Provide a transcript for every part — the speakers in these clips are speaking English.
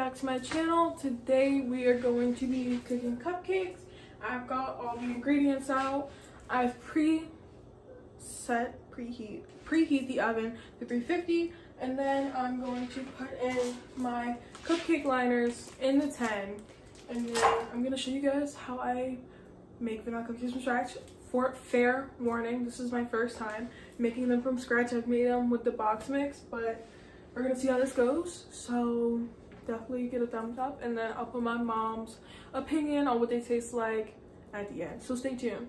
back to my channel. Today we are going to be cooking cupcakes. I've got all the ingredients out. I've preheat the oven to 350, and then I'm going to put in my cupcake liners in the 10, and then I'm going to show you guys how I make vanilla cookies from scratch. For fair warning, this is my first time making them from scratch. I've made them with the box mix, but we're gonna see how this goes. So definitely get a thumbs up, and then I'll put my mom's opinion on what they taste like at the end. So stay tuned.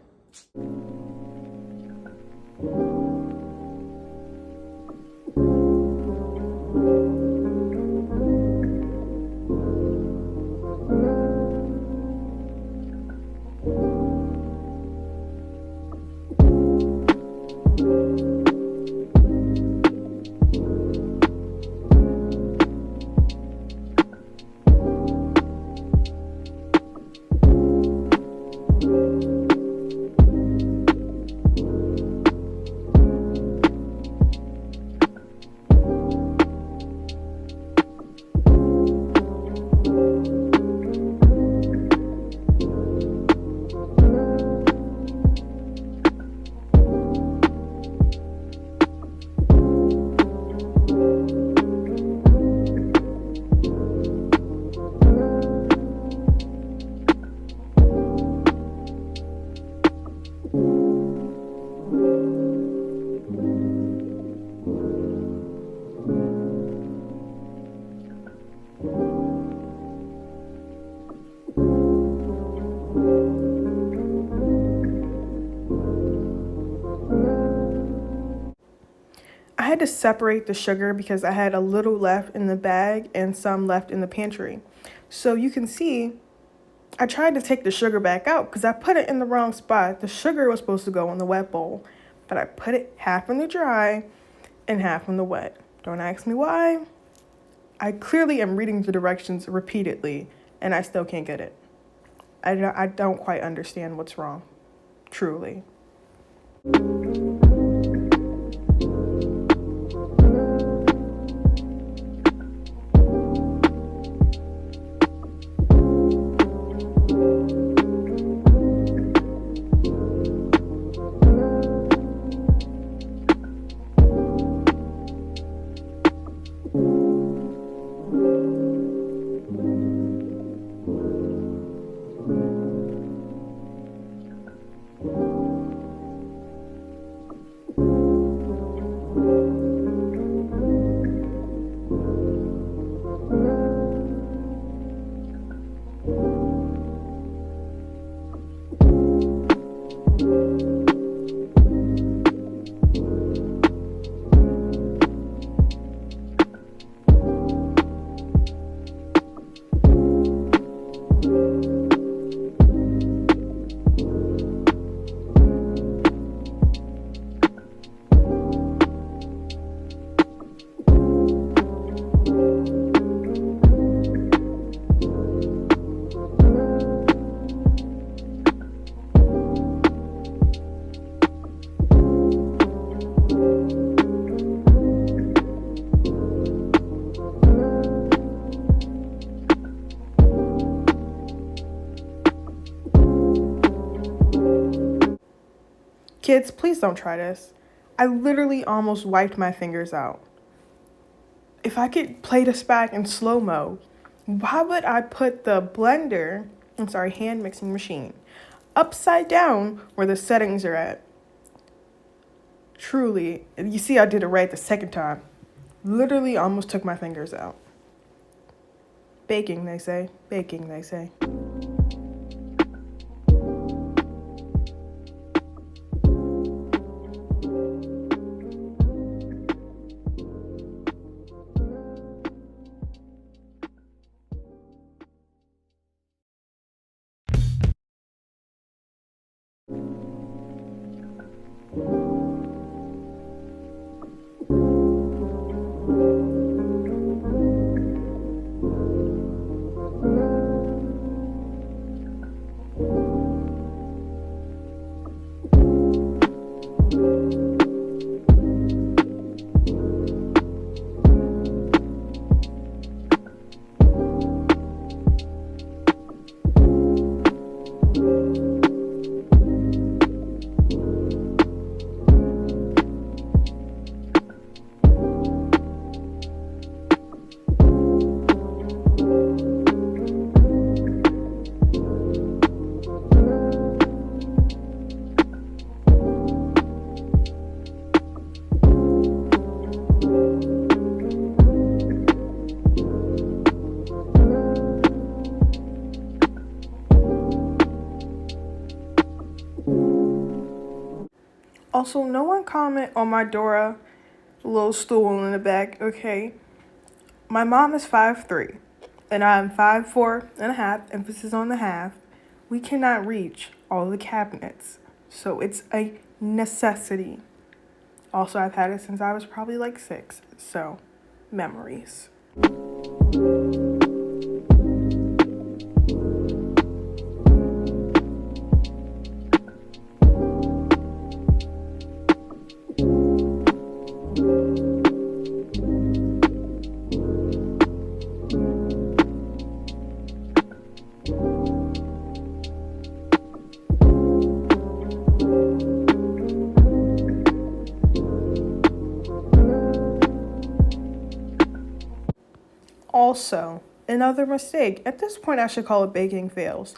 I had to separate the sugar because I had a little left in the bag and some left in the pantry. So you can see I tried to take the sugar back out because I put it in the wrong spot. The sugar was supposed to go in the wet bowl, but I put it half in the dry and half in the wet. Don't ask me why. I clearly am reading the directions repeatedly and I still can't get it. I don't quite understand what's wrong, truly. Kids, please don't try this. I literally almost wiped my fingers out. If I could play this back in slow-mo, why would I put the hand mixing machine, upside down where the settings are at? Truly, you see I did it right the second time. Literally almost took my fingers out. Baking, they say. Baking, they say. Also, no one comment on my Dora little stool in the back, okay? My mom is 5'3", and I'm 5'4.5", emphasis on the half. We cannot reach all the cabinets, so it's a necessity. Also, I've had it since I was probably like 6, so memories. Also, another mistake. At this point, I should call it baking fails.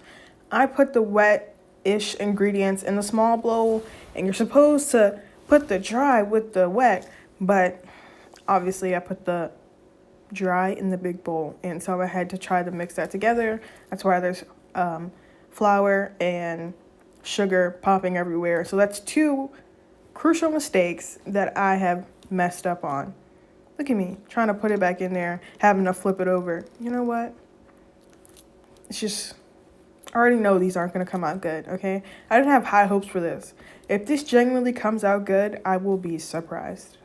I put the wet-ish ingredients in the small bowl, and you're supposed to put the dry with the wet, but obviously I put the dry in the big bowl, and so I had to try to mix that together. That's why there's flour and sugar popping everywhere. So that's 2 crucial mistakes that I have messed up on. Look at me, trying to put it back in there, having to flip it over. You know what? It's just, I already know these aren't going to come out good, okay? I didn't have high hopes for this. If this genuinely comes out good, I will be surprised.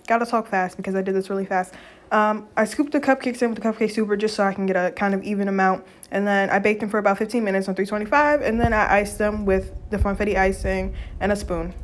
Gotta talk fast because I did this really fast. I scooped the cupcakes in with the cupcake super just so I can get a kind of even amount. And then I baked them for about 15 minutes on 325. And then I iced them with the funfetti icing and a spoon.